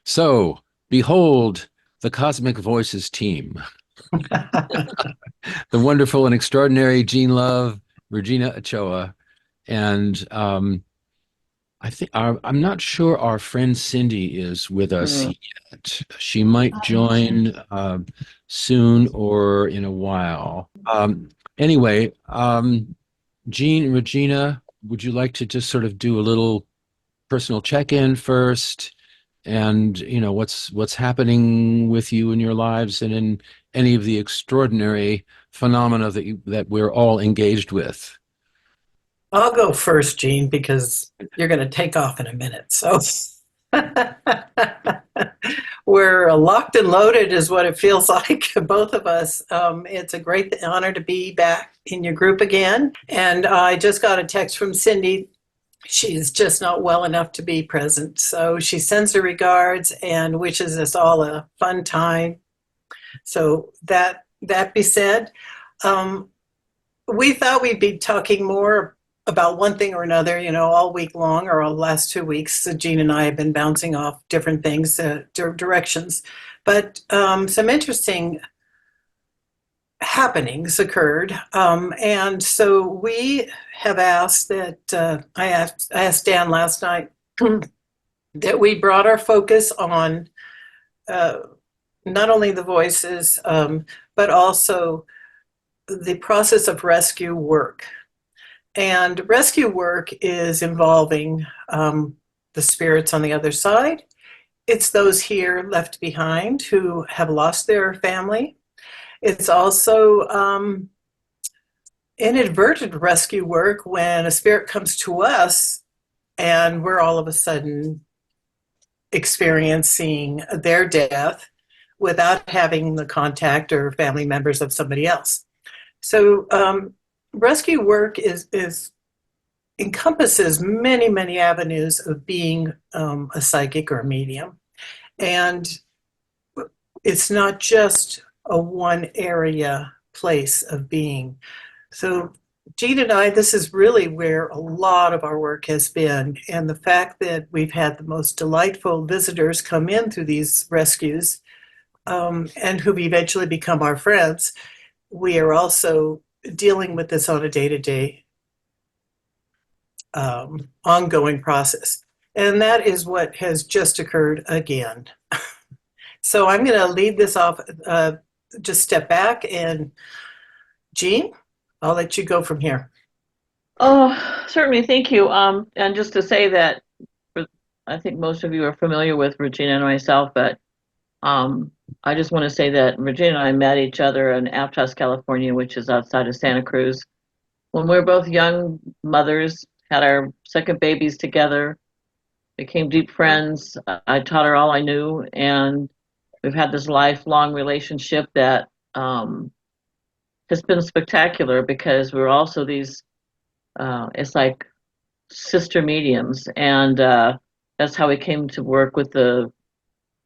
So, behold the Cosmic Voices team, the wonderful and extraordinary Jeanne Love, Regina Ochoa, and I'm not sure our friend Cindy is with us Hmm. yet. She might join soon or in a while. Anyway, Jean, Regina, would you like to just sort of do a little personal check-in first, and what's happening with you in your lives and in any of the extraordinary phenomena that we're all engaged with? I'll go first, Jean, because you're going to take off in a minute. So we're locked and loaded, is what it feels like, both of us. It's a great honor to be back in your group again. And I just got a text from Cindy. She's just not well enough to be present. So she sends her regards and wishes us all a fun time. So that be said, um, we thought we'd be talking more about one thing or another, all week long or all the last 2 weeks. Jean and I have been bouncing off different things, directions. But some interesting happenings occurred. And so we have asked that, I asked Dan last night that we brought our focus on uh, not only the voices, but also the process of rescue work. And rescue work is involving the spirits on the other side. It's those here left behind who have lost their family. It's also inadvertent rescue work when a spirit comes to us and we're all of a sudden experiencing their death without having the contact or family members of somebody else. So rescue work is encompasses many avenues of being a psychic or a medium, and it's not just a one area place of being. So Jean and I, this is really where a lot of our work has been, and the fact that we've had the most delightful visitors come in through these rescues, and who've eventually become our friends. We are also dealing with this on a day-to-day ongoing process. And that is what has just occurred again. So I'm going to lead this off, just step back, and Jean, I'll let you go from here. Oh, certainly. Thank you. And just to say that I think most of you are familiar with Regina and myself, but I just want to say that Regina and I met each other in Aptos, California, which is outside of Santa Cruz, when we were both young mothers, had our second babies together, became deep friends. I taught her all I knew, and we've had this lifelong relationship that has been spectacular because we're also these, it's like sister mediums, and that's how we came to work with the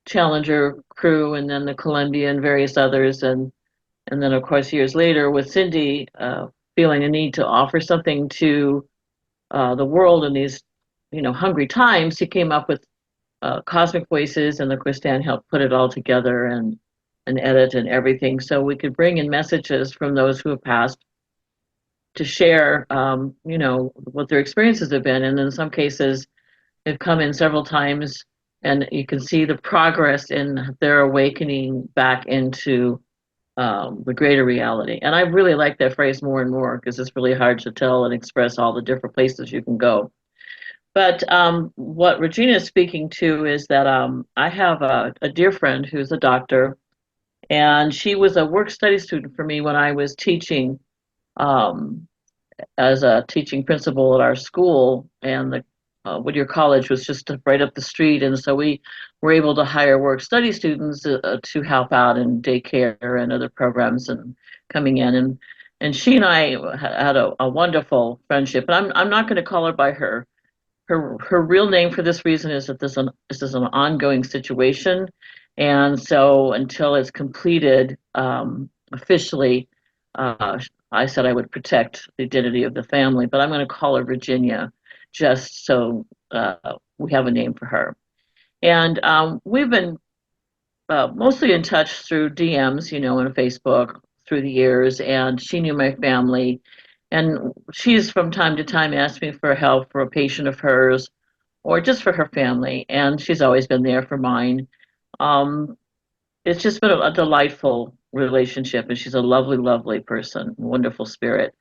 Challenger crew and then the Columbia and various others, and then of course years later with Cindy, feeling a need to offer something to the world in these hungry times. He came up with Cosmic Voices, and of course Dan helped put it all together and edit and everything, so we could bring in messages from those who have passed to share, what their experiences have been. And in some cases, they've come in several times, and you can see the progress in their awakening back into the greater reality. And I really like that phrase more and more because it's really hard to tell and express all the different places you can go. But what Regina is speaking to is that I have a dear friend who's a doctor, and she was a work study student for me when I was teaching, um, as a teaching principal at our school, and the Whittier College was just right up the street, and so we were able to hire work study students to help out in daycare and other programs and coming in, and she and I had a wonderful friendship. And I'm not going to call her by her real name for this reason, is that this is an ongoing situation, and so until it's completed officially, uh, I said I would protect the identity of the family, but I'm going to call her Virginia just so we have a name for her. And we've been mostly in touch through DMs, on Facebook through the years, and she knew my family. And she's from time to time asked me for help for a patient of hers or just for her family. And she's always been there for mine. Um, it's just been a delightful relationship, and she's a lovely, lovely person, wonderful spirit.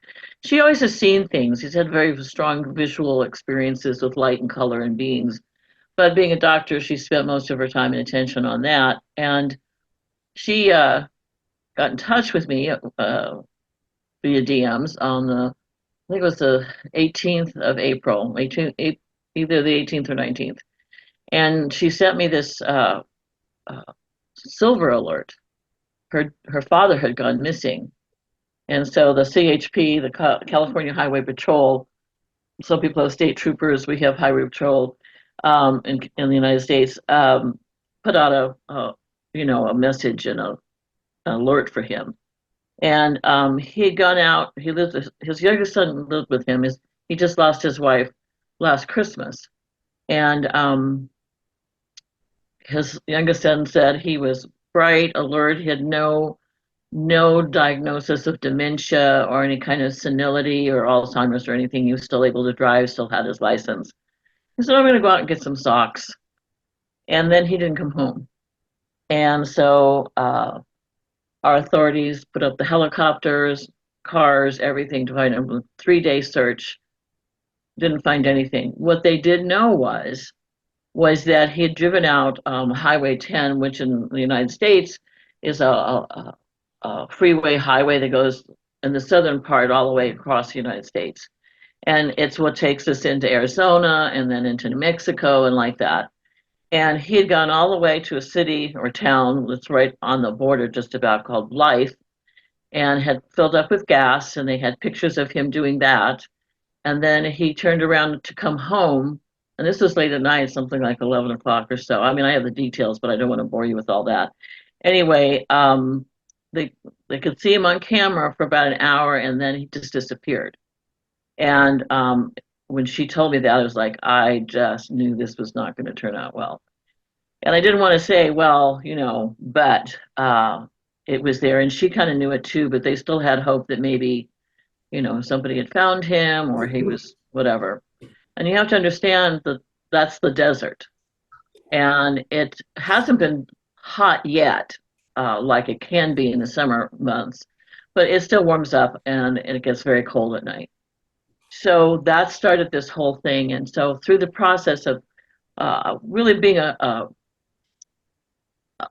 She always has seen things. She's had very strong visual experiences with light and color and beings. But being a doctor, she spent most of her time and attention on that. And she got in touch with me via DMs on I think it was the 18th of April, either the 18th or 19th. And she sent me this uh, silver alert. Her father had gone missing. And so the CHP, the California Highway Patrol, some people have state troopers, we have Highway Patrol in the United States, put out a message and an alert for him. And he had gone out. His youngest son lived with him. He just lost his wife last Christmas, and his youngest son said he was bright, alert. He had no diagnosis of dementia or any kind of senility or Alzheimer's or anything. He was still able to drive, still had his license. He said, "I'm going to go out and get some socks," and then he didn't come home. And so our authorities put up the helicopters, cars, everything to find him. A 3-day search, didn't find anything. What they did know was that he had driven out Highway 10, which in the United States is a freeway highway that goes in the southern part all the way across the United States. And it's what takes us into Arizona and then into New Mexico and like that. And he had gone all the way to a city or town that's right on the border, just about, called Life, and had filled up with gas. And they had pictures of him doing that. And then he turned around to come home. And this was late at night, something like 11 o'clock or so. I mean, I have the details, but I don't want to bore you with all that. Anyway, they could see him on camera for about an hour, and then he just disappeared. And when she told me that, I was like, I just knew this was not going to turn out well. And I didn't want to say, well, but it was there. And she kind of knew it too, but they still had hope that maybe, somebody had found him or he was whatever. And you have to understand that that's the desert. And it hasn't been hot yet, like it can be in the summer months, but it still warms up and it gets very cold at night. So that started this whole thing. And so through the process of really being a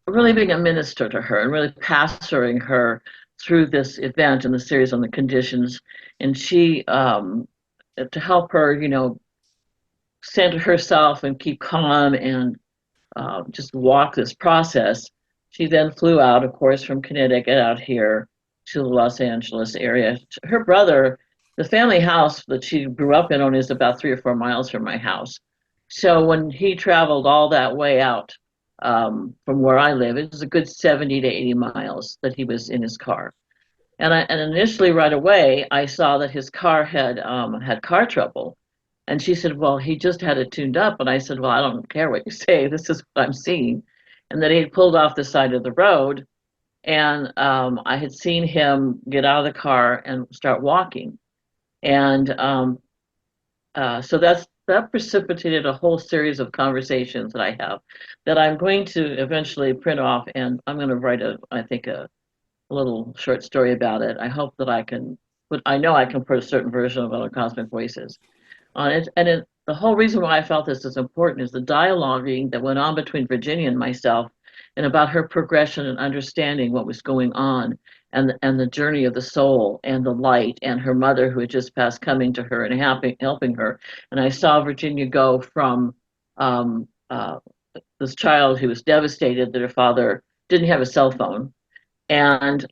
minister to her and really pastoring her through this event and the series on the conditions, and she to help her, center herself and keep calm and just walk this process. She then flew out, of course, from Connecticut out here to the Los Angeles area. Her brother, the family house that she grew up in, is about 3 or 4 miles from my house. So when he traveled all that way out from where I live, it was a good 70 to 80 miles that he was in his car. And initially, right away, I saw that his car had car trouble. And she said, well, he just had it tuned up. And I said, well, I don't care what you say. This is what I'm seeing. And then he had pulled off the side of the road. And I had seen him get out of the car and start walking. And so that precipitated a whole series of conversations that I have that I'm going to eventually print off. And I'm going to write a little short story about it. I hope that I know I can put a certain version of Other Cosmic Voices on it. And the whole reason why I felt this is important is the dialoguing that went on between Virginia and myself and about her progression and understanding what was going on and the journey of the soul and the light and her mother who had just passed coming to her and helping her. And I saw Virginia go from this child who was devastated that her father didn't have a cell phone and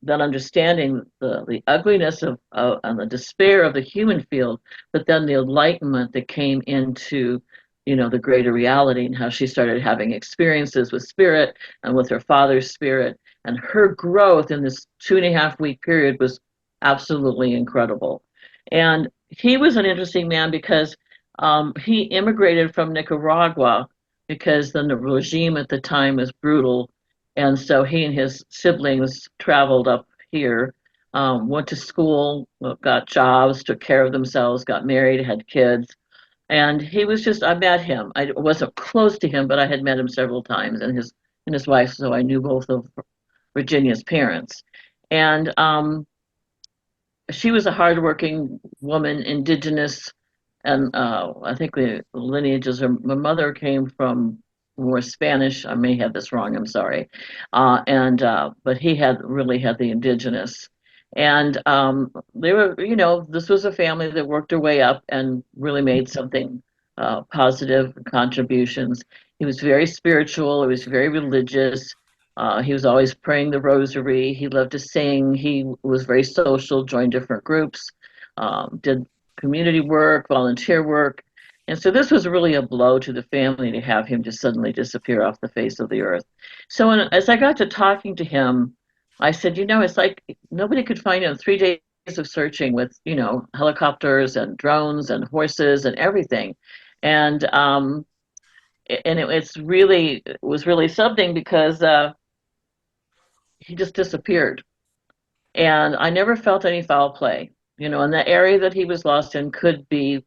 then understanding the ugliness of and the despair of the human field, but then the enlightenment that came into, the greater reality and how she started having experiences with spirit and with her father's spirit. And her growth in this 2.5-week period was absolutely incredible. And he was an interesting man because he immigrated from Nicaragua because the regime at the time was brutal. And so he and his siblings traveled up here, went to school, got jobs, took care of themselves, got married, had kids. And he was just, I met him. I wasn't close to him, but I had met him several times and his wife, so I knew both of Virginia's parents. And she was a hardworking woman, indigenous, and I think the lineages. My mother came from more Spanish. I may have this wrong. I'm sorry. And but he had really had the indigenous, and they were, this was a family that worked their way up and really made something positive contributions. He was very spiritual. He was very religious. He was always praying the rosary. He loved to sing. He was very social, joined different groups, did community work, volunteer work. And so this was really a blow to the family to have him just suddenly disappear off the face of the earth. So as I got to talking to him, I said, it's like nobody could find him. 3 days of searching with, helicopters and drones and horses and everything. And it was really something because he just disappeared. And I never felt any foul play. And the area that he was lost in could be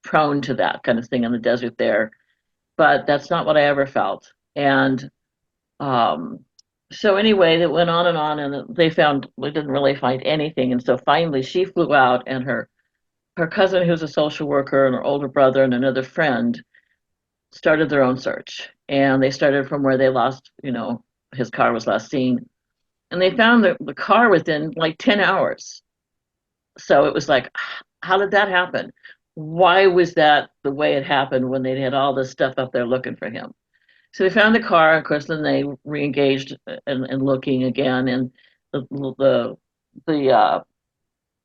prone to that kind of thing in the desert there, but that's not what I ever felt. And um, so anyway, that went on, and they didn't really find anything. And so finally, she flew out, and her cousin, who's a social worker, and her older brother, and another friend started their own search. And they started from where they lost, his car was last seen, and they found the car within like 10 hours. So it was like, how did that happen? Why was that the way it happened when they had all this stuff up there looking for him? So they found the car. Of course, then they re-engaged in looking again, and the the the uh,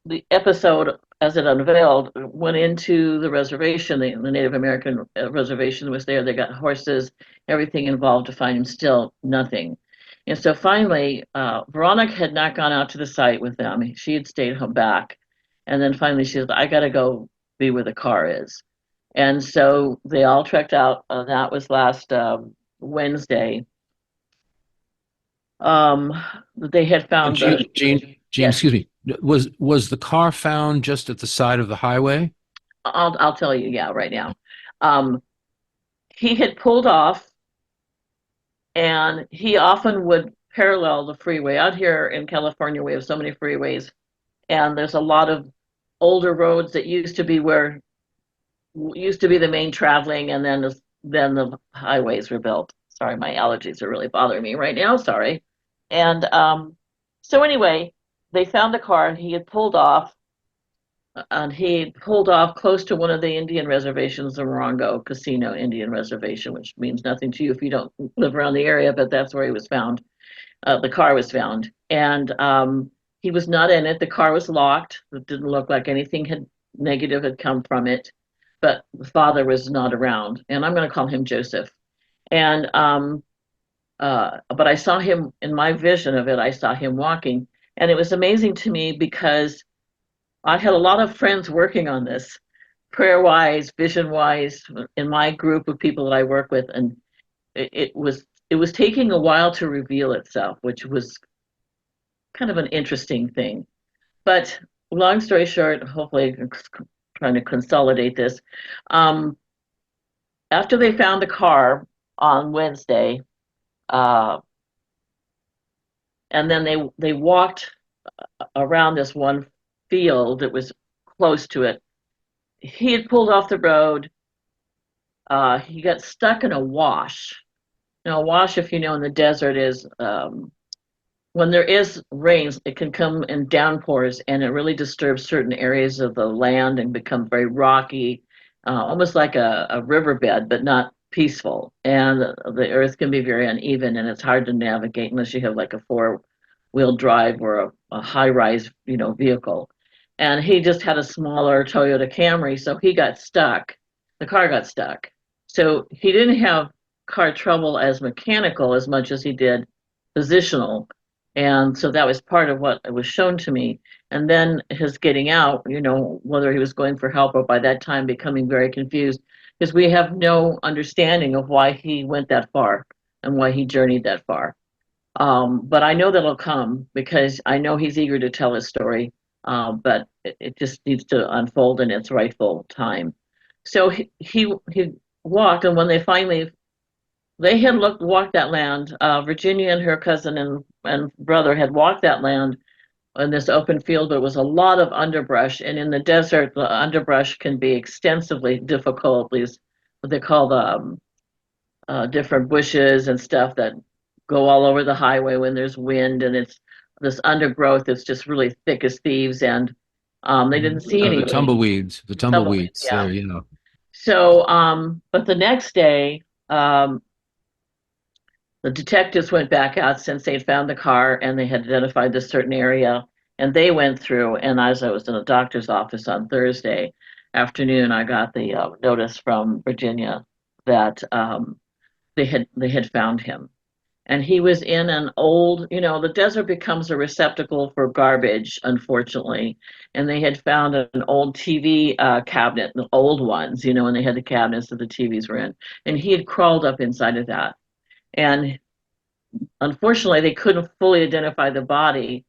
the episode as it unveiled went into the reservation, the Native American reservation was there. They got horses, everything involved to find him. Still nothing. And so finally, Veronica had not gone out to the site with them. She had stayed home back. And then finally she said, I got to go be where the car is. And so they all trekked out. That was last Wednesday. They had And found the, Gene, yes, excuse me. Was the car found just at the side of the highway? I'll tell you, yeah, right now. Um, he had pulled off, and he often would parallel the freeway. Out here in California, we have so many freeways, and there's a lot of older roads that used to be the main traveling, and then the highways were built. Sorry, my allergies are really bothering me right now. Sorry. And so anyway, they found the car, and he pulled off close to one of the Indian reservations, the Morongo Casino Indian Reservation, which means nothing to you if you don't live around the area, but that's where he was found. The car was found, and he was not in it. The car was locked. It didn't look like anything negative had come from it, but the father was not around, and I'm going to call him Joseph. And but I saw him in my vision of it. I saw him walking, and it was amazing to me because I had a lot of friends working on this, prayer wise, vision wise, in my group of people that I work with, and it was taking a while to reveal itself, which was kind of an interesting thing. But long story short, hopefully trying to consolidate this. Um, After they found the car on Wednesday, uh, and then they walked around this one field that was close to it. He had pulled off the road. He got stuck in a wash. Now, a wash, if you know, in the desert is when there is rains, it can come in downpours, and it really disturbs certain areas of the land and become very rocky, almost like a riverbed, but not peaceful. And the earth can be very uneven, and it's hard to navigate unless you have like a four-wheel drive or a high-rise, vehicle. And he just had a smaller Toyota Camry, so he got stuck. The car got stuck. So he didn't have car trouble as mechanical as much as he did positional. And so that was part of what was shown to me. And then his getting out, whether he was going for help or by that time becoming very confused, because we have no understanding of why he went that far and why he journeyed that far. But I know that'll come because I know he's eager to tell his story, but it just needs to unfold in its rightful time. So he walked, and when they had walked that land. Virginia and her cousin and brother had walked that land in this open field, but it was a lot of underbrush. And in the desert, the underbrush can be extensively difficult. These what they call the different bushes and stuff that go all over the highway when there's wind, and it's this undergrowth that's just really thick as thieves. And they didn't see The anybody. tumbleweeds, the tumbleweeds Yeah. there, So, but the next day, the detectives went back out since they'd found the car and they had identified this certain area, and they went through. And as I was in a doctor's office on Thursday afternoon, I got the notice from Virginia that they had found him, and he was in an old, the desert becomes a receptacle for garbage, unfortunately. And they had found an old TV cabinet, the old ones, and they had the cabinets that the TVs were in, and he had crawled up inside of that. And unfortunately, they couldn't fully identify the body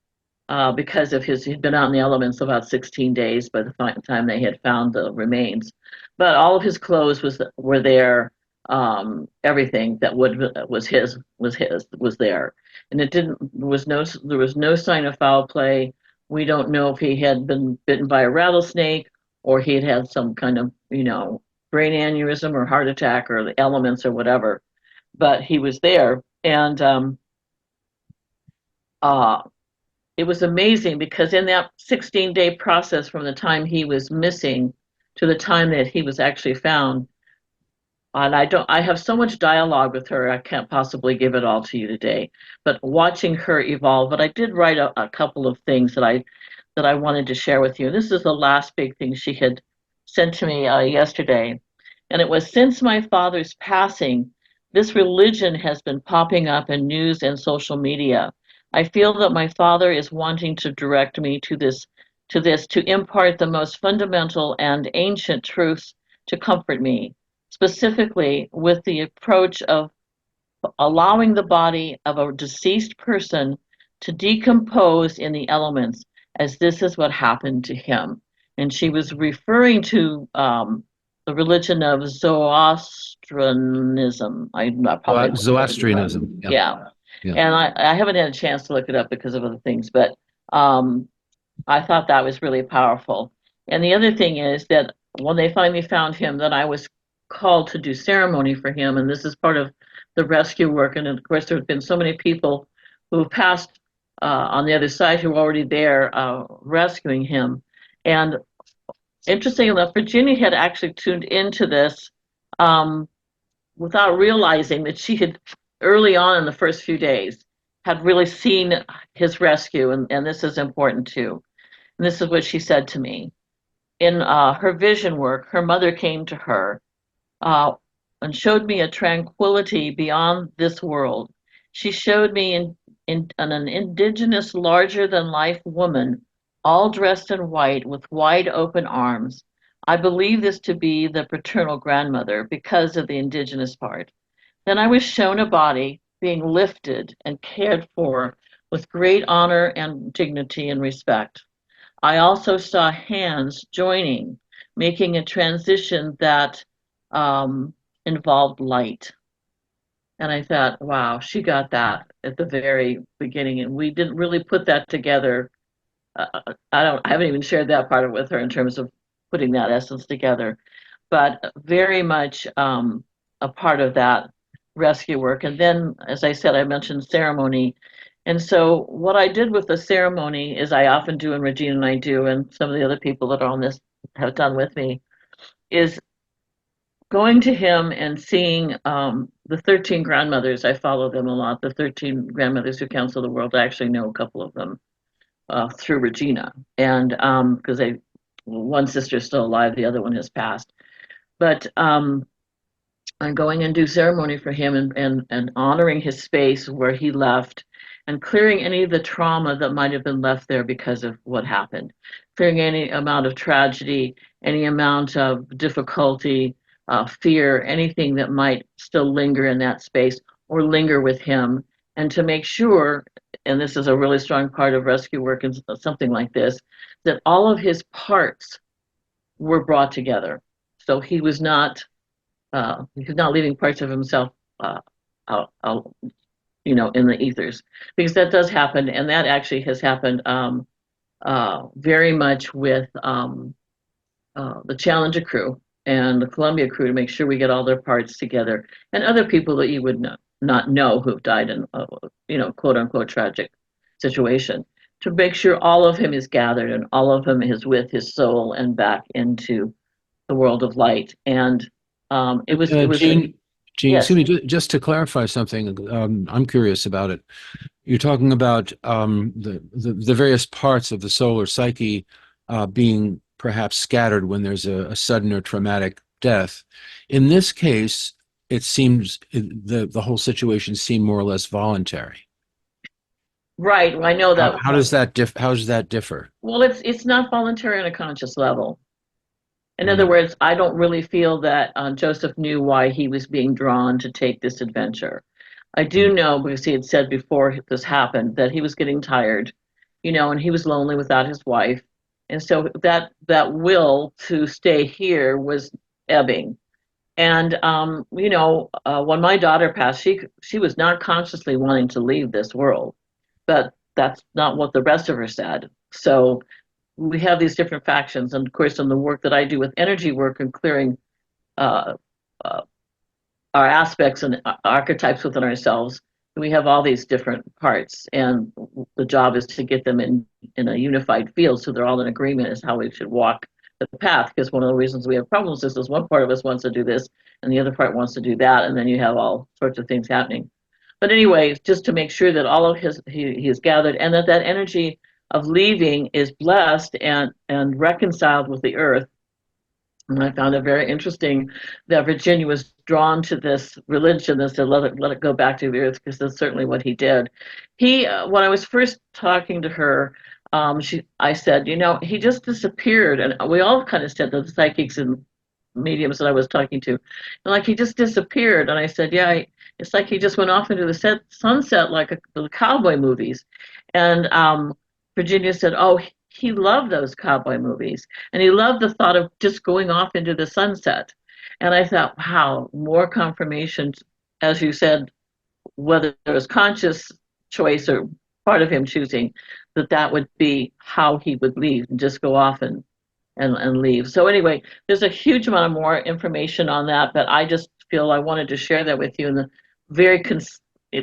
because he'd been out in the elements about 16 days by the time they had found the remains. But all of his clothes were there. Everything that was there, and there was no sign of foul play. We don't know if he had been bitten by a rattlesnake or he had had some kind of brain aneurysm or heart attack or the elements or whatever. But he was there, and uh, it was amazing because in that 16-day process from the time he was missing to the time that he was actually found, and I have so much dialogue with her, I can't possibly give it all to you today, but watching her evolve. But I did write a couple of things that I wanted to share with you. And this is the last big thing she had sent to me yesterday. And it was, since my father's passing, this religion has been popping up in news and social media. I feel that my father is wanting to direct me to impart the most fundamental and ancient truths to comfort me, specifically with the approach of allowing the body of a deceased person to decompose in the elements, as this is what happened to him. And she was referring to the religion of Zoroastrianism. I probably Zoroastrianism. yeah. Yeah. And I haven't had a chance to look it up because of other things, but I thought that was really powerful. And the other thing is that when they finally found him, then I was called to do ceremony for him, and this is part of the rescue work. And of course, there have been so many people who have passed on the other side who were already there rescuing him. And interesting enough, Virginia had actually tuned into this without realizing that she had, early on in the first few days, had really seen his rescue, and this is important too. And this is what she said to me. In her vision work, her mother came to her uh, and showed me a tranquility beyond this world. She showed me an indigenous, larger than life woman, all dressed in white with wide open arms. I believe this to be the paternal grandmother because of the indigenous part. Then I was shown a body being lifted and cared for with great honor and dignity and respect. I also saw hands joining, making a transition that um, involved light. And I thought, wow, she got that at the very beginning, and we didn't really put that together. I haven't even shared that part of it with her in terms of putting that essence together, but very much a part of that rescue work. And then, as I said, I mentioned ceremony. And so what I did with the ceremony is I often do, and Regina and I do, and some of the other people that are on this have done with me, is going to him and seeing the 13 grandmothers. I follow them a lot. The 13 grandmothers who counsel the world. I actually know a couple of them through Regina, and because one sister is still alive, the other one has passed. But I'm going and do ceremony for him and honoring his space where he left, and clearing any of the trauma that might have been left there because of what happened, clearing any amount of tragedy, any amount of difficulty, fear, anything that might still linger in that space or linger with him, and to make sure, and this is a really strong part of rescue work and something like this, that all of his parts were brought together. So he was not leaving parts of himself out, in the ethers, because that does happen, and that actually has happened very much with the Challenger crew and the Columbia crew, to make sure we get all their parts together, and other people that you would not know who've died in quote unquote tragic situation, to make sure all of him is gathered and all of him is with his soul and back into the world of light. And it was Jean, yes. excuse me, just to clarify something, I'm curious about it. You're talking about the various parts of the solar psyche being perhaps scattered when there's a sudden or traumatic death. In this case, it seems the whole situation seemed more or less voluntary. Right. I know that. How does that how does that differ? Well, it's not voluntary on a conscious level. In other Mm. words, I don't really feel that Joseph knew why he was being drawn to take this adventure. I do Mm. know, because he had said before this happened, that he was getting tired, and he was lonely without his wife. And so that will to stay here was ebbing. And when my daughter passed, she was not consciously wanting to leave this world, but that's not what the rest of her said. So we have these different factions, and of course, in the work that I do with energy work and clearing uh, uh, our aspects and archetypes within ourselves, we have all these different parts, and the job is to get them in a unified field, so they're all in agreement as how we should walk the path. Because one of the reasons we have problems is one part of us wants to do this and the other part wants to do that, and then you have all sorts of things happening. But anyway, just to make sure that all of he is gathered, and that energy of leaving is blessed and reconciled with the earth. And I found it very interesting that Virginia was drawn to this religion that said, let it go back to the earth, because that's certainly what he did. When I was first talking to her, I said, he just disappeared. And we all kind of said that, the psychics and mediums that I was talking to, and like, he just disappeared. And I said, yeah, it's like he just went off into the sunset, like the cowboy movies. And Virginia said, oh, he loved those cowboy movies, and he loved the thought of just going off into the sunset. And I thought, wow, more confirmation, as you said, whether it was conscious choice or part of him choosing, that would be how he would leave, and just go off and leave. So anyway, there's a huge amount of more information on that, but I just feel I wanted to share that with you in the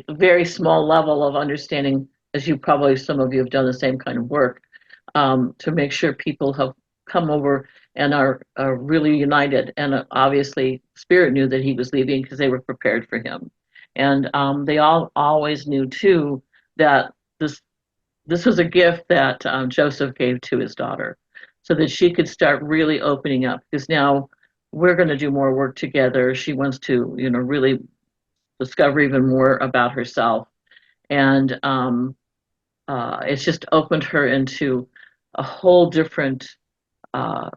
very small level of understanding, as you probably, some of you have done the same kind of work, to make sure people have come over and are really united. And obviously, Spirit knew that he was leaving because they were prepared for him. And they all always knew too that this was a gift that Joseph gave to his daughter, so that she could start really opening up. Because now we're going to do more work together. She wants to, really discover even more about herself, and it's just opened her into a whole different uh,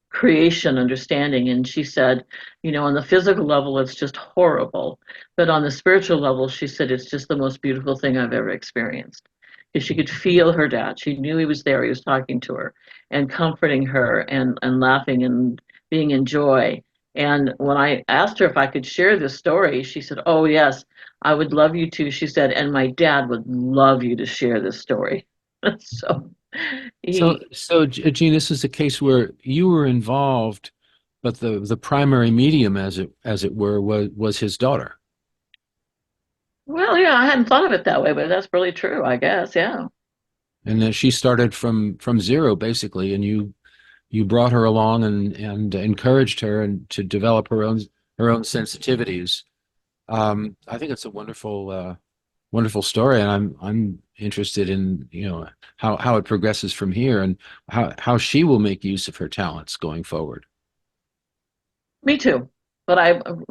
creation understanding. And she said, on the physical level, it's just horrible. But on the spiritual level, she said, it's just the most beautiful thing I've ever experienced. Because she could feel her dad. She knew he was there. He was talking to her and comforting her and laughing and being in joy. And when I asked her if I could share this story, she said, oh, yes, I would love you to. She said, and my dad would love you to share this story. So he, Jean, this is a case where you were involved, but the primary medium, as it were, was his daughter. well, yeah, I hadn't thought of it that way, but that's really true, I guess. Yeah. And then she started from zero basically, and you brought her along and encouraged her and to develop her own sensitivities. I think it's a wonderful story, and I'm interested in how it progresses from here, and how she will make use of her talents going forward. Me too. But I'm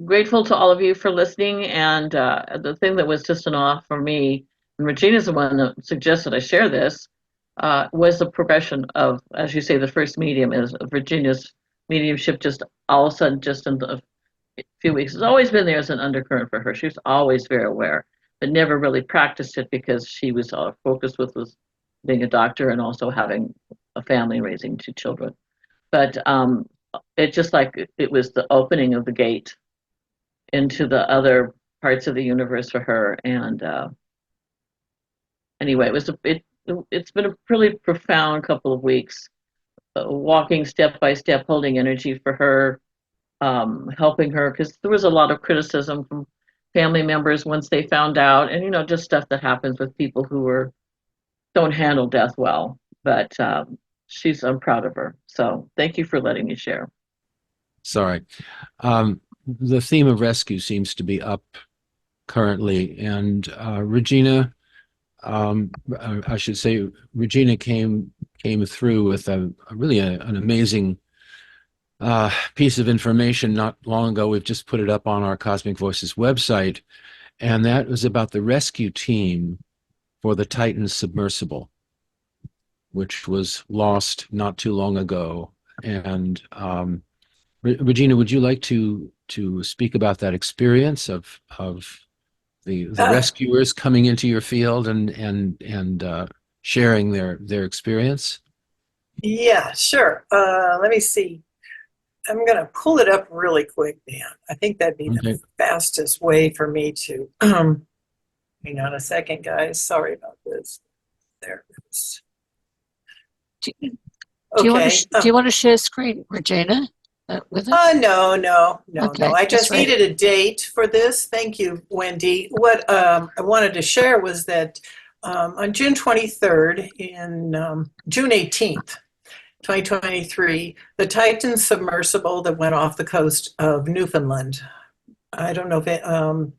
grateful to all of you for listening. And the thing that was just an awe for me, and Regina's the one that suggested I share this, was the progression of, as you say, the first medium is Virginia's mediumship just all of a sudden, just in a few weeks, it's always been there as an undercurrent for her. She was always very aware, but never really practiced it because she was focused with was being a doctor and also having a family, raising 2 children. But it just like it was the opening of the gate into the other parts of the universe for her. And anyway, it's been a really profound couple of weeks, walking step by step, holding energy for her, helping her, because there was a lot of criticism from family members once they found out, and just stuff that happens with people who don't handle death well. But I'm proud of her. So thank you for letting me share. Sorry. The theme of rescue seems to be up currently, and Regina, I should say, Regina came through with really an amazing piece of information not long ago. We've just put it up on our Cosmic Voices website, and that was about the rescue team for the Titan submersible, which was lost not too long ago. And Regina, would you like to speak about that experience of the rescuers coming into your field and sharing their experience? Yeah, sure. Let me see. I'm going to pull it up really quick, Dan. I think that'd be the fastest way for me to. Hang on a second, guys. Sorry about this. There it is. Do you want to share screen, Regina, with us? No. Okay, I just right. needed a date for this. Thank you, Wendy. What I wanted to share was that on June 23rd, June 18th, 2023, the Titan submersible that went off the coast of Newfoundland. I don't know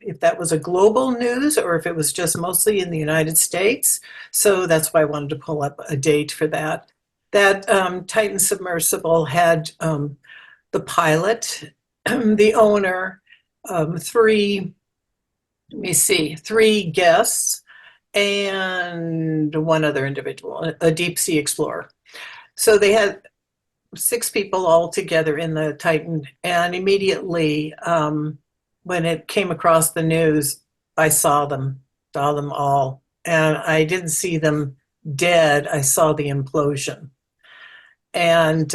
if that was a global news or if it was just mostly in the United States. So that's why I wanted to pull up a date for that. That Titan submersible had the pilot, the owner, three guests, and one other individual, a deep sea explorer. So they had 6 people all together in the Titan, and immediately when it came across the news, I saw them all, and I didn't see them dead. I saw the implosion, and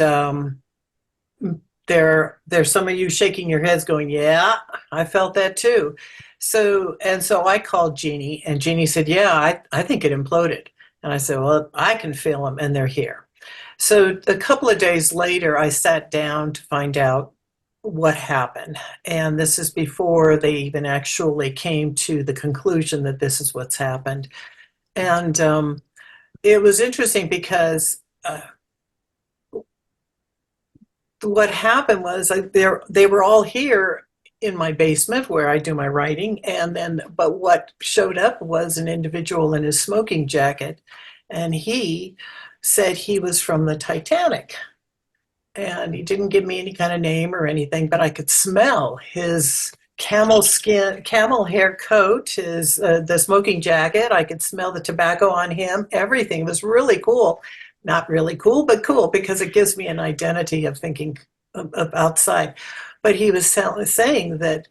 there's some of you shaking your heads, going, "Yeah, I felt that too." So I called Jeannie, and Jeannie said, "Yeah, I think it imploded." And I said, "Well, I can feel them, and they're here." So a couple of days later, I sat down to find out what happened. And this is before they even actually came to the conclusion that this is what's happened. And it was interesting because what happened was they were all here in my basement where I do my writing. But what showed up was an individual in his smoking jacket. And he said he was from the Titanic, and he didn't give me any kind of name or anything, but I could smell his camel hair coat, the smoking jacket. I could smell the tobacco on him. Everything was really cool. Not really cool, but cool, because it gives me an identity of thinking of outside. But he was saying that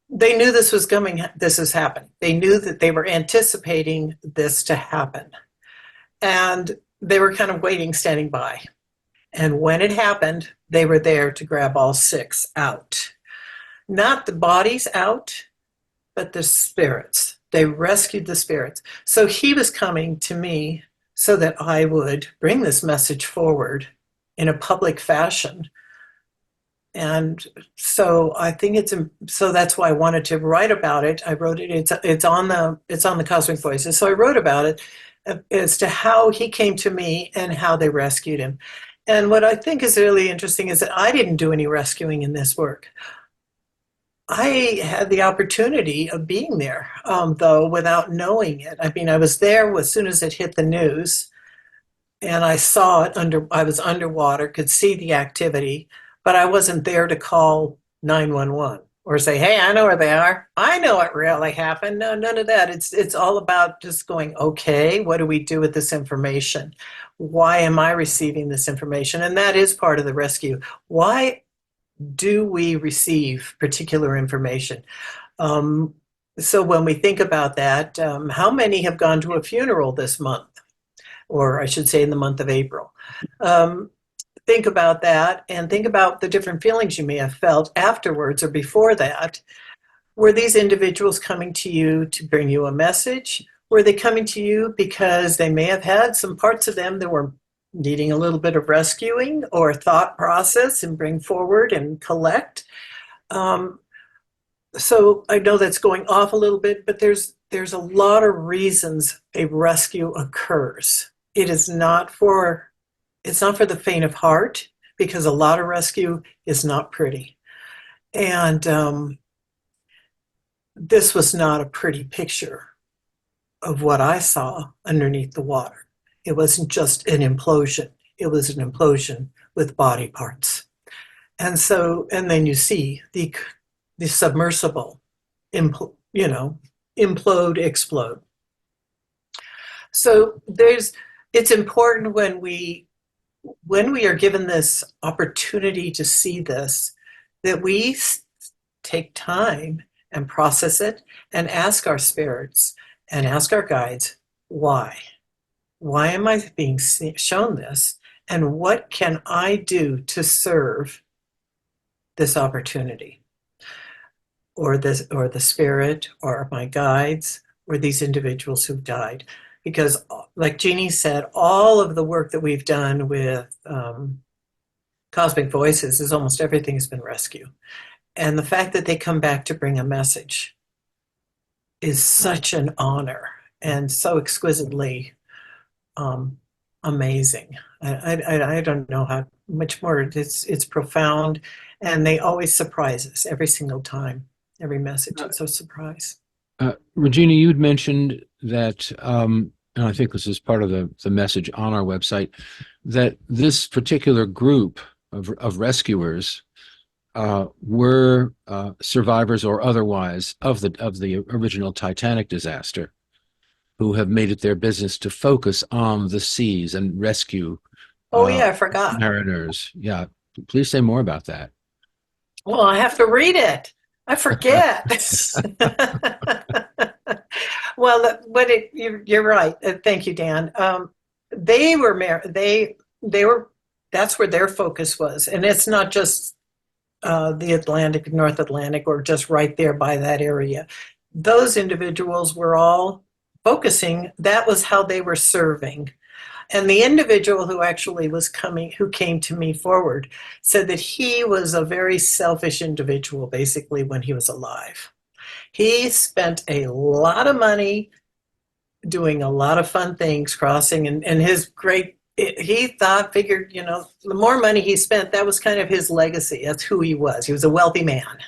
they knew this was coming. This is happening. They knew that they were anticipating this to happen. And they were kind of waiting, standing by. And when it happened, they were there to grab all 6 out. Not the bodies out, but the spirits. They rescued the spirits. So he was coming to me so that I would bring this message forward in a public fashion. And so I think so that's why I wanted to write about it. I wrote it. It's on the Cosmic Voices. So I wrote about it as to how he came to me and how they rescued him. And what I think is really interesting is that I didn't do any rescuing in this work. I had the opportunity of being there, though, without knowing it. I mean, I was there as soon as it hit the news, and I saw it I was underwater, could see the activity, but I wasn't there to call 911 or say, hey, I know where they are. I know what really happened. No, none of that. It's all about just going, okay, what do we do with this information? Why am I receiving this information? And that is part of the rescue. Why do we receive particular information? So when we think about that, how many have gone to a funeral this month? Or I should say in the month of April. Think about that and think about the different feelings you may have felt afterwards or before that. Were these individuals coming to you to bring you a message? Were they coming to you because they may have had some parts of them that were needing a little bit of rescuing or thought process and bring forward and collect? So I know that's going off a little bit, but there's a lot of reasons a rescue occurs. It's not for the faint of heart, because a lot of rescue is not pretty. And this was not a pretty picture of what I saw underneath the water. It wasn't just an implosion. It was an implosion with body parts. And then you see the submersible, implode, explode. So it's important when we are given this opportunity to see this, that we take time and process it and ask our spirits and ask our guides, why? Why am I being shown this? And what can I do to serve this opportunity? Or the spirit, or my guides, or these individuals who've died. Because like Jeannie said, all of the work that we've done with Cosmic Voices is almost everything has been rescue. And the fact that they come back to bring a message is such an honor and so exquisitely amazing. I don't know how much more. It's profound, and they always surprise us every single time. Every message is a surprise. Regina, you'd mentioned that, and I think this is part of the message on our website, that this particular group of rescuers were survivors or otherwise of the original Titanic disaster, who have made it their business to focus on the seas and rescue. Oh yeah, I forgot. Mariners. Yeah, please say more about that. Well, I have to read it. I forget. Well, you're right. Thank you, Dan. They were they were. That's where their focus was, and it's not just the North Atlantic, or just right there by that area. Those individuals were all focusing. That was how they were serving. And the individual who actually who came to me forward, said that he was a very selfish individual, basically, when he was alive. He spent a lot of money doing a lot of fun things, crossing, and he figured, the more money he spent, that was kind of his legacy. That's who he was. He was a wealthy man.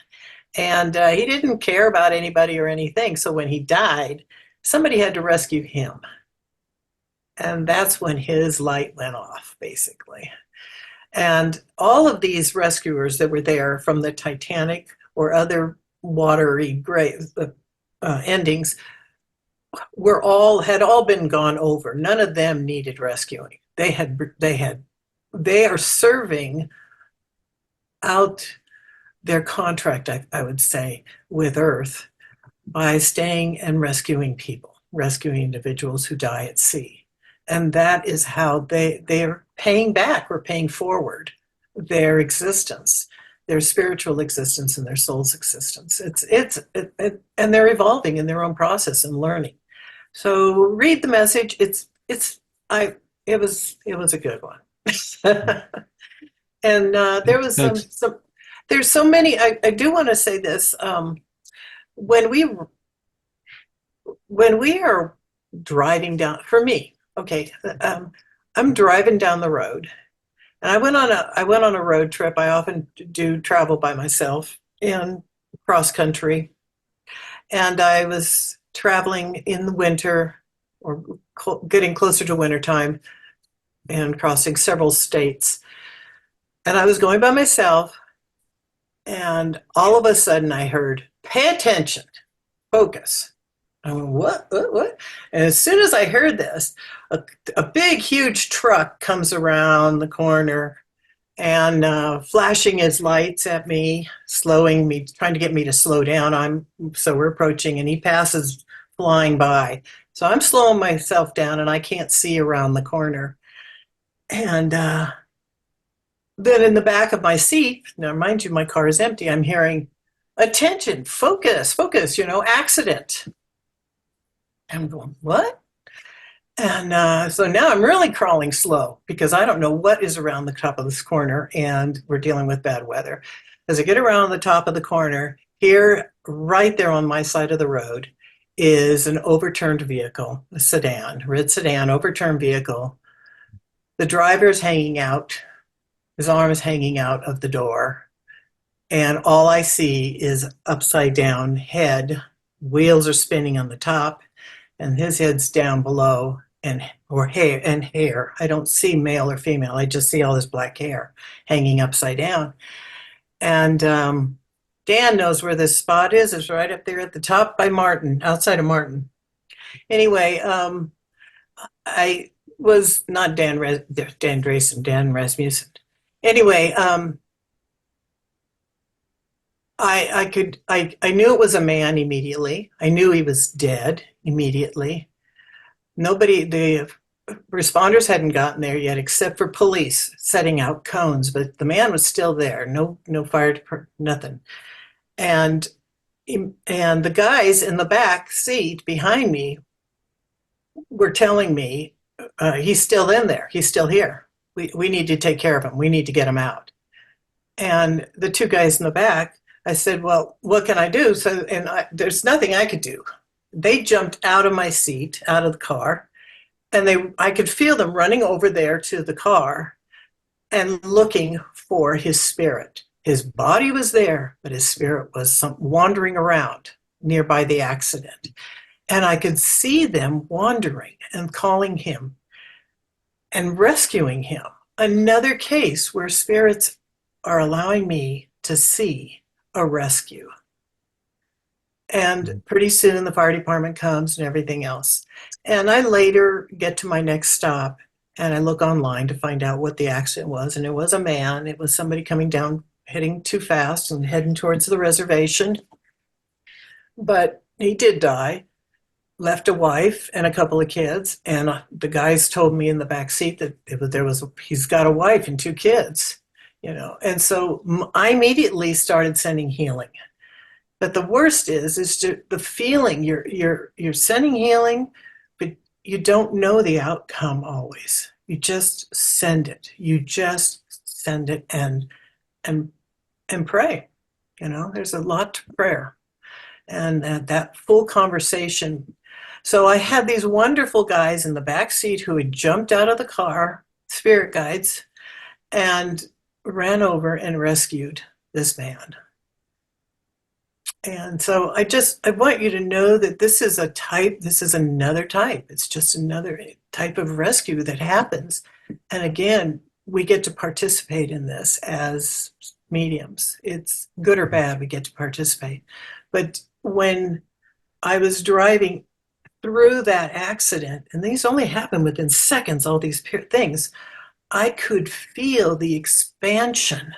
And he didn't care about anybody or anything. So when he died, somebody had to rescue him. And that's when his light went off, basically. And all of these rescuers that were there from the Titanic or other watery endings had all been gone over. None of them needed rescuing. They are serving out their contract, I would say, with Earth by staying and rescuing people, rescuing individuals who die at sea. And that is how they're paying back or paying forward their existence, their spiritual existence and their soul's existence. And they're evolving in their own process and learning. So read the message. It was a good one. And there's so many. I do want to say this. When we are driving down, for me, okay, I'm driving down the road, and I went on a road trip. I often do travel by myself in cross country, and I was traveling in the winter, or getting closer to wintertime, and crossing several states. And I was going by myself, And all of a sudden I heard, pay attention, focus. I went, what? And as soon as I heard this, a big, huge truck comes around the corner and flashing his lights at me, slowing me, trying to get me to slow down. So we're approaching, and he passes flying by. So I'm slowing myself down, and I can't see around the corner. And then in the back of my seat, now mind you, my car is empty. I'm hearing, attention, focus, focus, accident. I'm going, what? And so now I'm really crawling slow because I don't know what is around the top of this corner, and we're dealing with bad weather. As I get around the top of the corner, here, right there on my side of the road, is an overturned vehicle, a sedan, red sedan, overturned vehicle. The driver's hanging out, his arm is hanging out of the door, and all I see is upside down head, wheels are spinning on the top, and his head's down below, and hair. I don't see male or female. I just see all this black hair hanging upside down. And Dan knows where this spot is. It's right up there at the top by Martin, outside of Martin. Anyway, I was not Dan Drasin, Dan Rasmussen. Anyway, I knew it was a man immediately. I knew he was dead immediately. The responders hadn't gotten there yet, except for police setting out cones, but the man was still there. No fire, nothing. And the guys in the back seat behind me were telling me, he's still in there. He's still here. We need to take care of him. We need to get him out. And the two guys in the back, I said, well, what can I do? There's nothing I could do. They jumped out of my seat, out of the car, and I could feel them running over there to the car and looking for his spirit. His body was there, but his spirit was wandering around nearby the accident. And I could see them wandering and calling him and rescuing him. Another case where spirits are allowing me to see a rescue. And pretty soon the fire department comes and everything else. And I later get to my next stop, and I look online to find out what the accident was. And it was a man. It was somebody coming down, heading too fast and heading towards the reservation. But he did die, left a wife and a couple of kids. And the guys told me in the back seat that he's got a wife and two kids, And so I immediately started sending healing. But the worst is the feeling. You're sending healing, but you don't know the outcome always. You just send it. You just send it and pray. There's a lot to prayer, and that full conversation. So I had these wonderful guys in the back seat who had jumped out of the car, spirit guides, and ran over and rescued this man. And so I want you to know that this is another type. It's just another type of rescue that happens. And again, we get to participate in this as mediums. It's good or bad, we get to participate. But when I was driving through that accident, and these only happen within seconds, all these things, I could feel the expansion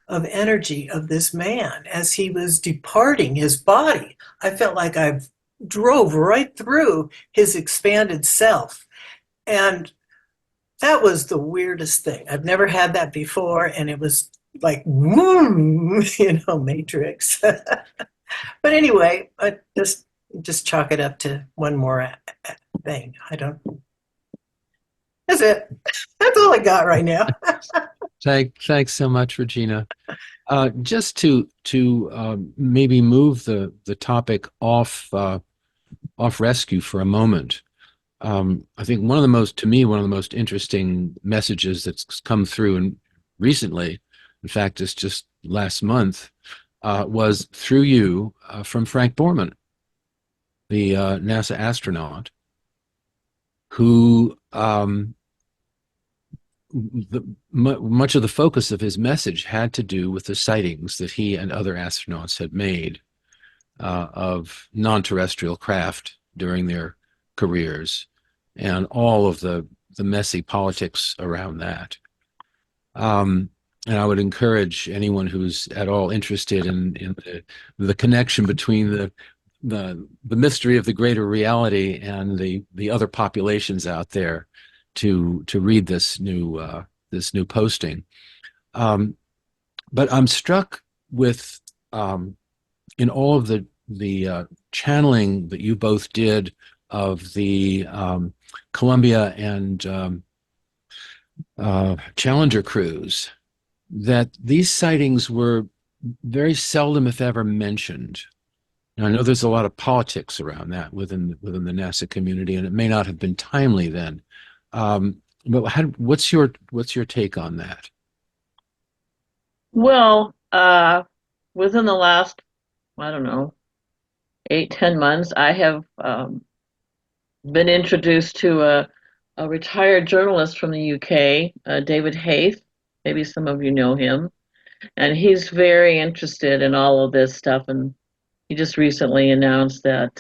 of energy of this man as he was departing his body. I felt like I drove right through his expanded self. And that was the weirdest thing. I've never had that before, and it was like, whoom, Matrix. But anyway, I just chalk it up to one more thing. That's it. That's all I got right now. Thanks so much, Regina. Just to maybe move the topic off rescue for a moment. I think one of the most interesting messages that's come through and recently, in fact, it's just last month, was through you from Frank Borman, the NASA astronaut, who much of the focus of his message had to do with the sightings that he and other astronauts had made of non-terrestrial craft during their careers, and all of the messy politics around that. And I would encourage anyone who's at all interested in the connection between the mystery of the greater reality and the other populations out there to read this new posting. But I'm struck with in all of the channeling that you both did of the Columbia and Challenger crews, that these sightings were very seldom, if ever, mentioned. And I know there's a lot of politics around that within the NASA community, and it may not have been timely then. But what's your take on that? Well, within the last, I don't know, 8-10 months, I have been introduced to a retired journalist from the UK, David Hayth. Maybe some of you know him. And he's very interested in all of this stuff. And he just recently announced that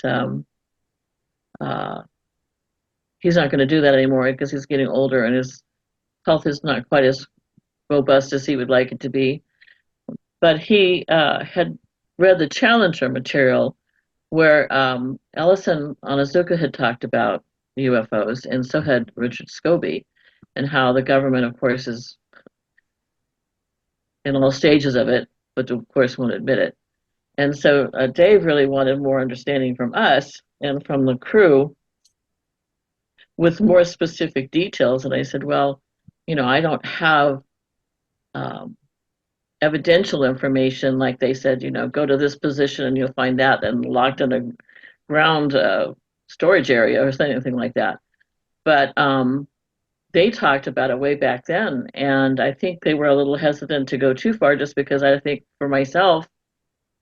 he's not going to do that anymore because he's getting older and his health is not quite as robust as he would like it to be. But he had read the Challenger material where Ellison Onizuka had talked about UFOs, and so had Richard Scobie, and how the government, of course, is in all stages of it, but of course won't admit it. And so Dave really wanted more understanding from us and from the crew with more specific details. And I said, well, I don't have evidential information like they said, go to this position and you'll find that and locked in a ground storage area or something like that. But they talked about it way back then, and I think they were a little hesitant to go too far, just because I think for myself,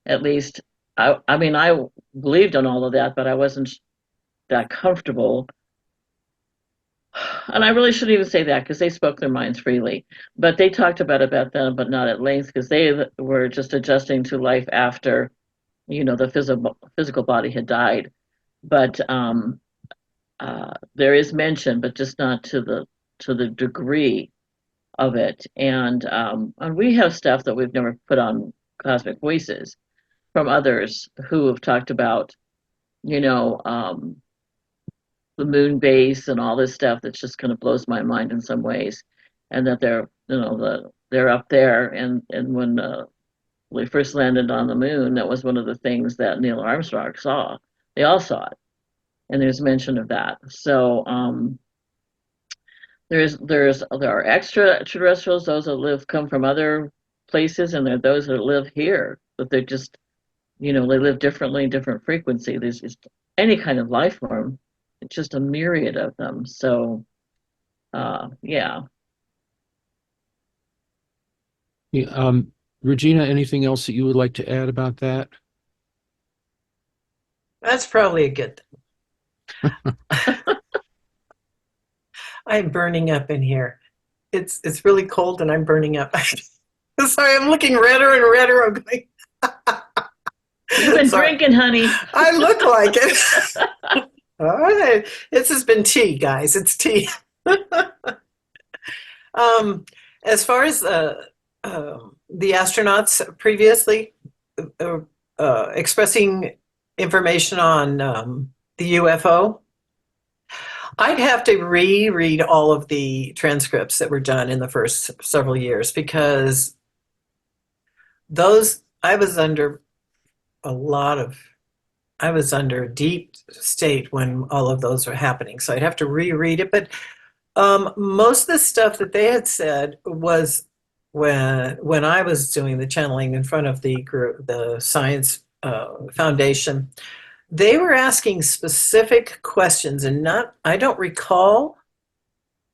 at least, I mean, I believed in all of that, but I wasn't that comfortable. And I really shouldn't even say that because they spoke their minds freely. But they talked about it back then, but not at length, because they were just adjusting to life after, the physical body had died. But there is mention, but just not to the degree of it. And we have stuff that we've never put on Cosmic Voices from others who have talked about, the moon base and all this stuff that just kind of blows my mind in some ways, and that they're up there, and when we first landed on the moon, that was one of the things that Neil Armstrong saw. They all saw it, and there's mention of that. So there are extraterrestrials, those that come from other places, and there are those that live here, but they're just they live differently, different frequency. There's just any kind of life form. It's just a myriad of them. So, yeah. Regina, anything else that you would like to add about that? That's probably a good thing. I'm burning up in here. It's really cold and I'm burning up. Sorry, I'm looking redder and redder. I'm going. You've been drinking, honey. I look like it. All right. This has been tea, guys. It's tea. As far as the astronauts previously expressing information on the UFO, I'd have to reread all of the transcripts that were done in the first several years, because I was under a deep state when all of those were happening. So I'd have to reread it. But most of the stuff that they had said was when I was doing the channeling in front of the group, the Science Foundation, they were asking specific questions, and I don't recall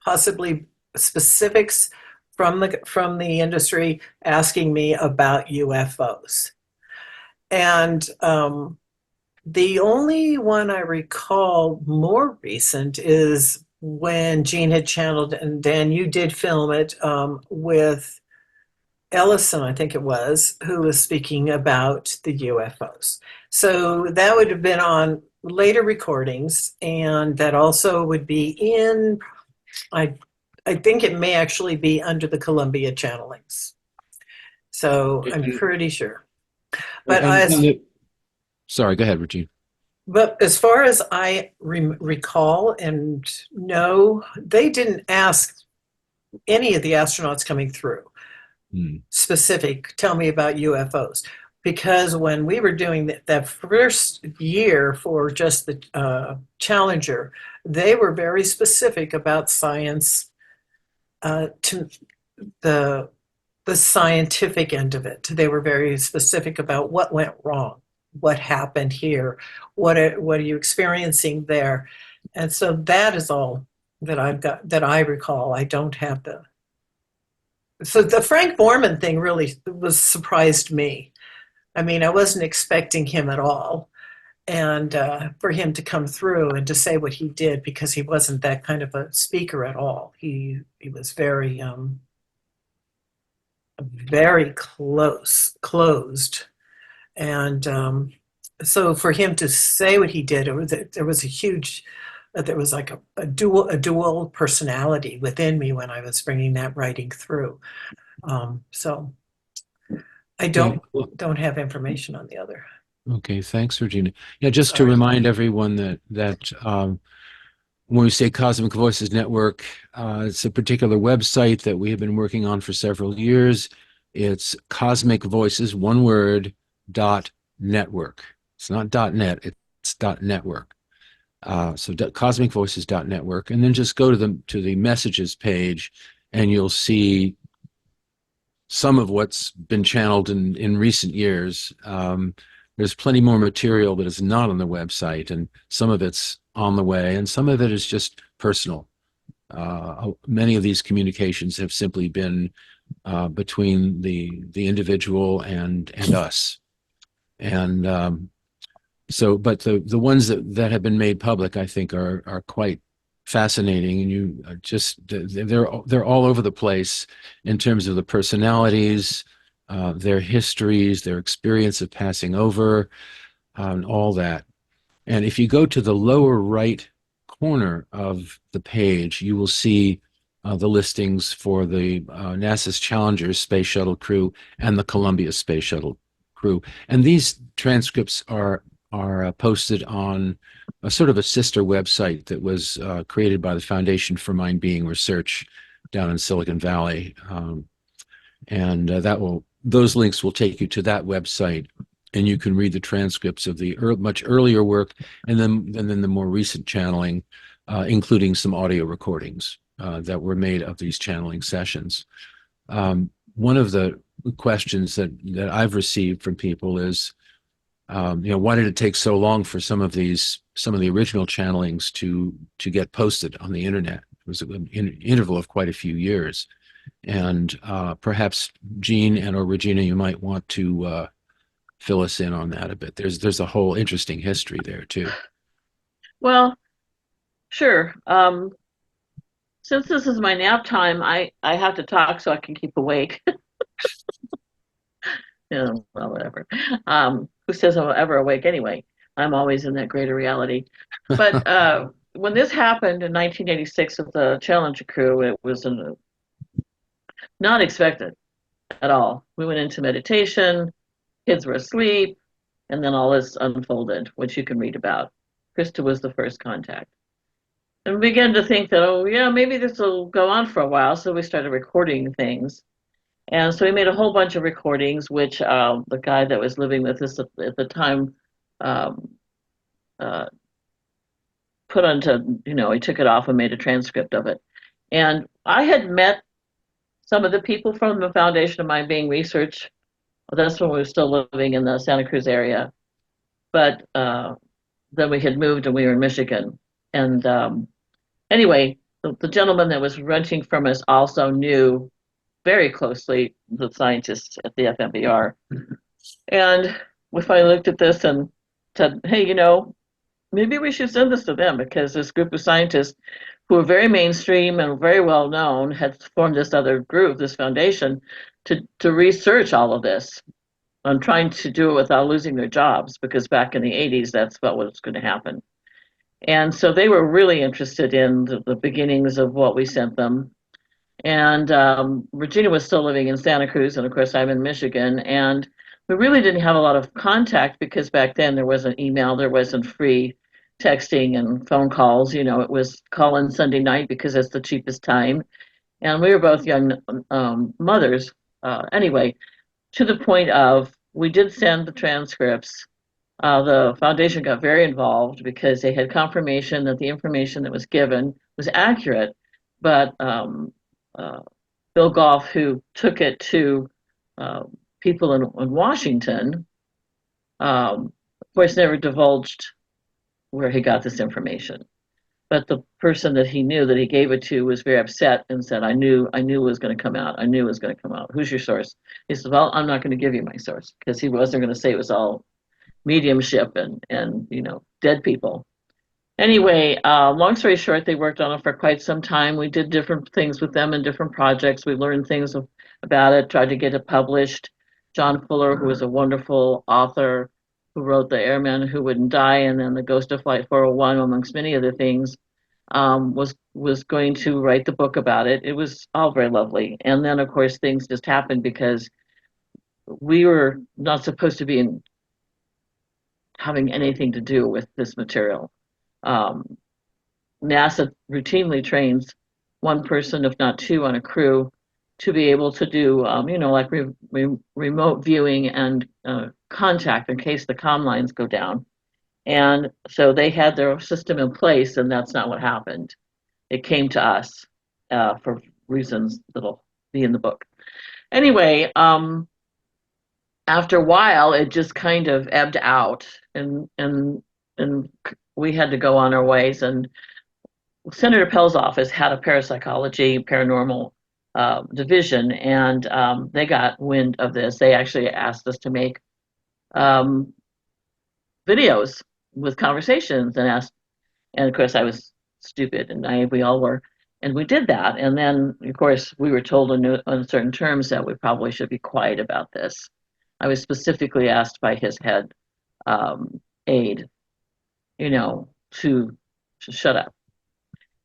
possibly specifics from the industry asking me about UFOs. And the only one I recall more recent is when Jeanne had channeled, and Dan, you did film it with Ellison, I think it was, who was speaking about the UFOs. So that would have been on later recordings, and that also would be in, I, I think it may actually be under the Columbia channelings. So I'm pretty sure. But sorry, go ahead, Regina. But as far as I recall and know, they didn't ask any of the astronauts coming through specific, tell me about UFOs. Because when we were doing that first year for just the Challenger, they were very specific about science, to the scientific end of it. They were very specific about what went wrong, what happened here, what are you experiencing there, and so that is all that I've got that I recall. I don't have so the Frank Borman thing really was surprised me. I mean, I wasn't expecting him at all, and for him to come through and to say what he did, because he wasn't that kind of a speaker at all. He was very very closed, and so for him to say what he did, there was a huge, there was like a dual personality within me when I was bringing that writing through. So I don't have information on the other. Okay, thanks, Regina. Yeah, just to remind everyone that when we say Cosmic Voices Network, it's a particular website that we have been working on for several years. It's Cosmic Voices, one word, .network. It's not .net, it's .network. So cosmicvoices.network, and then just go to the messages page, and you'll see some of what's been channeled in recent years. There's plenty more material that is not on the website, and some of it's on the way, and some of it is just personal. Many of these communications have simply been between the individual and us. And so, but the ones that have been made public, I think, are quite fascinating, and you just they're all over the place in terms of the personalities, their histories, their experience of passing over, and all that. And if you go to the lower right corner of the page, you will see the listings for the NASA's Challenger space shuttle crew and the Columbia space shuttle crew. And these transcripts are posted on a sort of a sister website that was created by the Foundation for Mind Being Research down in Silicon Valley. And those links will take you to that website, and you can read the transcripts of the much earlier work, and then the more recent channeling, including some audio recordings that were made of these channeling sessions. One of the questions that I've received from people is, why did it take so long for some of the original channelings to get posted on the internet? It was an interval of quite a few years, and perhaps Jeanne and or Regina, you might want to fill us in on that a bit. There's a whole interesting history there too. Well, sure. Since this is my nap time, I have to talk so I can keep awake. Well, whatever. Who says I'm ever awake anyway? I'm always in that greater reality. But when this happened in 1986 with the Challenger crew, it was not expected at all. We went into meditation, kids were asleep, and then all this unfolded, which you can read about. Krista was the first contact. And we began to think that, oh, yeah, maybe this will go on for a while. So we started recording things. And so we made a whole bunch of recordings, which the guy that was living with us at the time put onto, he took it off and made a transcript of it. And I had met some of the people from the Foundation of Mind Being Research. That's when we were still living in the Santa Cruz area. But then we had moved and we were in Michigan. And anyway, the gentleman that was renting from us also knew very closely the scientists at the FMBR. And we finally looked at this and said, hey, maybe we should send this to them, because this group of scientists who were very mainstream and very well known, had formed this other group, this foundation, to research all of this. On trying to do it without losing their jobs, because back in the 80s, that's what was going to happen. And so they were really interested in the beginnings of what we sent them. And Regina was still living in Santa Cruz, and of course, I'm in Michigan. And we really didn't have a lot of contact because back then there wasn't email, there wasn't free texting and phone calls. You know, it was call in Sunday night because that's the cheapest time. And we were both young mothers. Anyway, to the point of we did send the transcripts. The foundation got very involved because they had confirmation that the information that was given was accurate, but uh, Bill Goff, who took it to people in Washington, of course, never divulged where he got this information. But the person that he knew that he gave it to was very upset and said, I knew it was going to come out. I knew it was going to come out. Who's your source? He said, well, I'm not going to give you my source because he wasn't going to say it was all mediumship and dead people. Anyway, long story short, they worked on it for quite some time. We did different things with them in different projects. We learned things about it, tried to get it published. John Fuller, who was a wonderful author, who wrote The Airman Who Wouldn't Die and then The Ghost of Flight 401, amongst many other things, was going to write the book about it. It was all very lovely. And then, of course, things just happened because we were not supposed to be having anything to do with this material. NASA routinely trains one person, if not two, on a crew to be able to do, like remote viewing and contact in case the comm lines go down. And so they had their system in place, and that's not what happened. It came to us for reasons that'll be in the book. Anyway, after a while, it just kind of ebbed out, and we had to go on our ways. And Senator Pell's office had a parapsychology, paranormal division, and they got wind of this. They actually asked us to make videos with conversations and asked, and of course I was stupid and naive, we all were, and we did that. And then, of course, we were told on certain terms that we probably should be quiet about this. I was specifically asked by his head aide, to shut up.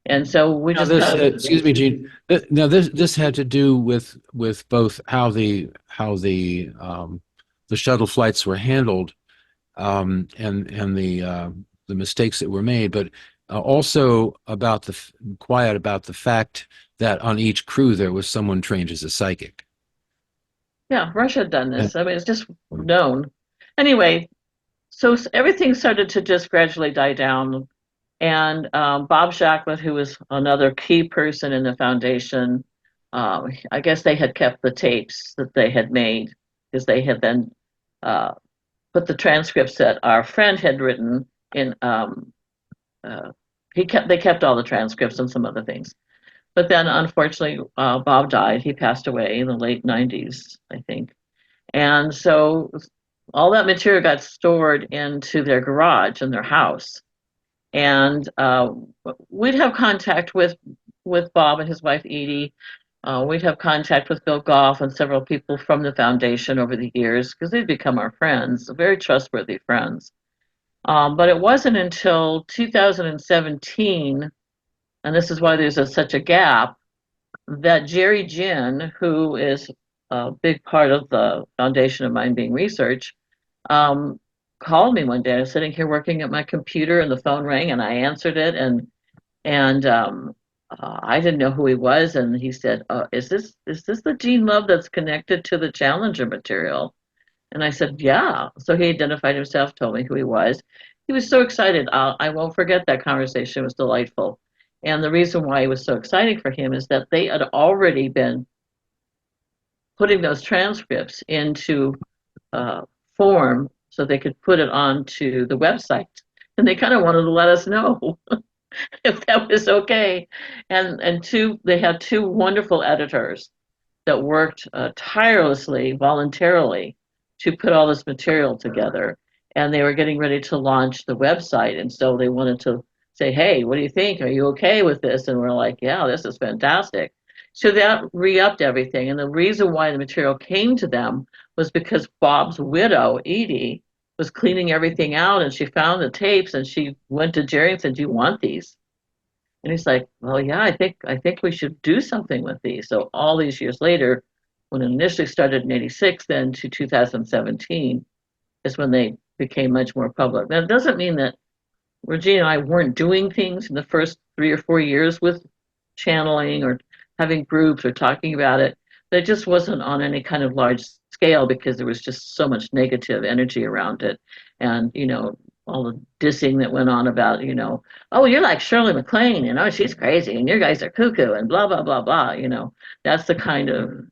And so we Now just this, kind of, excuse me, Gene. Now this had to do with both how the shuttle flights were handled, and the mistakes that were made, but also about quiet about the fact that on each crew there was someone trained as a psychic. yeah, Russia had done this. I mean, it's just known. Anyway, so everything started to just gradually die down. And Bob Shacklet, who was another key person in the foundation, I guess they had kept the tapes that they had made because they had then put the transcripts that our friend had written in. They kept all the transcripts and some other things. But then, unfortunately, Bob died. He passed away in the late 90s, I think. And so all that material got stored into their garage in their house. And we'd have contact with Bob and his wife Edie. We'd have contact with Bill Goff and several people from the foundation over the years because they'd become our friends, very trustworthy friends. But it wasn't until 2017, and this is why there's such a gap, that Jerry Jin, who is a big part of the foundation of Mind Being Research, called me one day. I was sitting here working at my computer, and the phone rang, and I answered it, and I didn't know who he was, and he said, "Is this the Jeanne Love that's connected to the Challenger material?" And I said, "Yeah." So he identified himself, told me who he was. He was so excited. I won't forget that conversation. It was delightful. And the reason why it was so exciting for him is that they had already been putting those transcripts into form so they could put it onto the website. And they kind of wanted to let us know if that was okay. And they had two wonderful editors that worked tirelessly, voluntarily, to put all this material together. And they were getting ready to launch the website. And so they wanted to say, hey, what do you think? Are you okay with this? And we're like, yeah, this is fantastic. So that re-upped everything. And the reason why the material came to them was because Bob's widow, Edie, was cleaning everything out and she found the tapes and she went to Jerry and said, do you want these? And he's like, well, yeah, I think we should do something with these. So all these years later, when it initially started in 86, then to 2017 is when they became much more public. That doesn't mean that Regina and I weren't doing things in the first 3 or 4 years with channeling or having groups or talking about it. That just wasn't on any kind of large scale because there was just so much negative energy around it. And, all the dissing that went on about, oh, you're like Shirley MacLaine, she's crazy and your guys are cuckoo and blah, blah, blah, blah. That's the kind of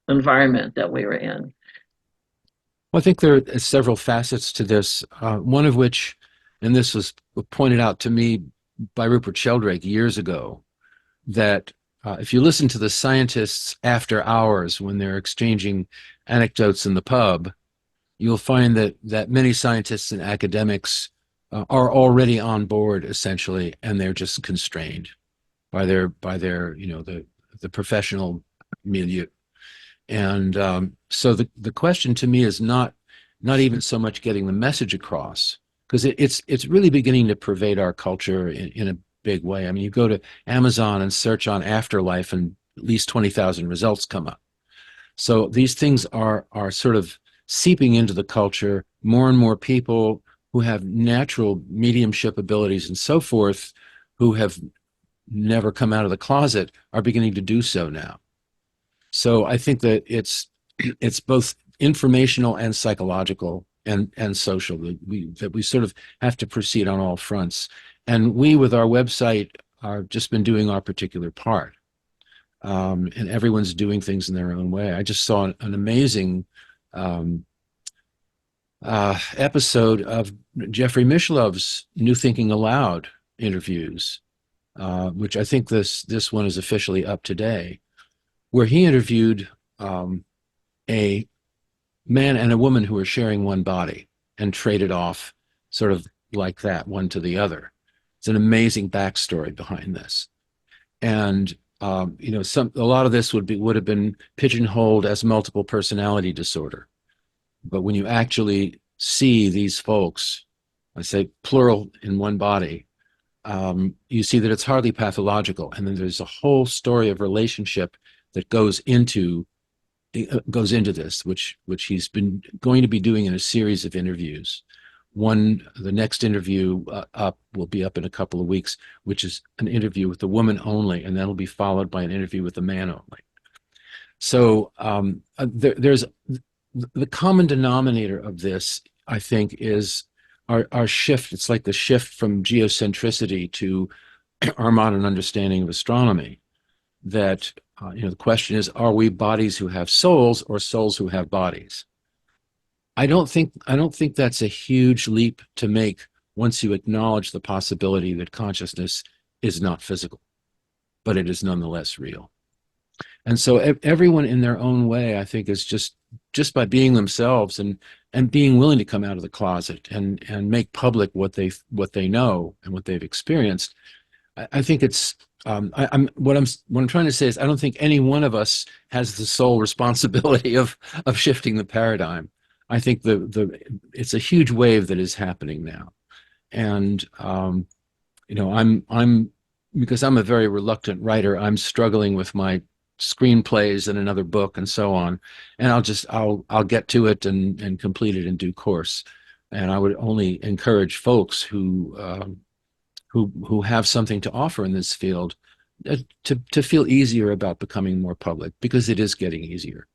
environment that we were in. Well, I think there are several facets to this, one of which, and this was pointed out to me by Rupert Sheldrake years ago, that if you listen to the scientists after hours when they're exchanging anecdotes in the pub, you'll find that many scientists and academics are already on board essentially, and they're just constrained by their the professional milieu. And so the question to me is not even so much getting the message across, because it's really beginning to pervade our culture in a big way. I mean, you go to Amazon and search on Afterlife, and at least 20,000 results come up. So these things are sort of seeping into the culture. More and more people who have natural mediumship abilities and so forth, who have never come out of the closet, are beginning to do so now. So I think that it's both informational and psychological and social, that we sort of have to proceed on all fronts. And we, with our website, are just been doing our particular part. And everyone's doing things in their own way. I just saw an amazing episode of Jeffrey Mishlov's New Thinking Aloud interviews, which I think this one is officially up today, where he interviewed a man and a woman who were sharing one body and traded off sort of like that, one to the other. It's an amazing backstory behind this. And a lot of this would have been pigeonholed as multiple personality disorder. But when you actually see these folks, I say plural in one body, you see that it's hardly pathological. And then there's a whole story of relationship that goes into this, which he's been going to be doing in a series of interviews. The next interview will be up in a couple of weeks, which is an interview with the woman only, and that'll be followed by an interview with the man only. So there's the common denominator of this, I think, is our shift. It's like the shift from geocentricity to our modern understanding of astronomy. That the question is, are we bodies who have souls or souls who have bodies? I don't think that's a huge leap to make once you acknowledge the possibility that consciousness is not physical, but it is nonetheless real. And so everyone in their own way, I think, is just by being themselves and being willing to come out of the closet and make public what they know and what they've experienced. I think it's what I'm trying to say is, I don't think any one of us has the sole responsibility of shifting the paradigm. I think it's a huge wave that is happening now, and I'm because I'm a very reluctant writer. I'm struggling with my screenplays and another book and so on, and I'll get to it and complete it in due course. And I would only encourage folks who have something to offer in this field to feel easier about becoming more public, because it is getting easier.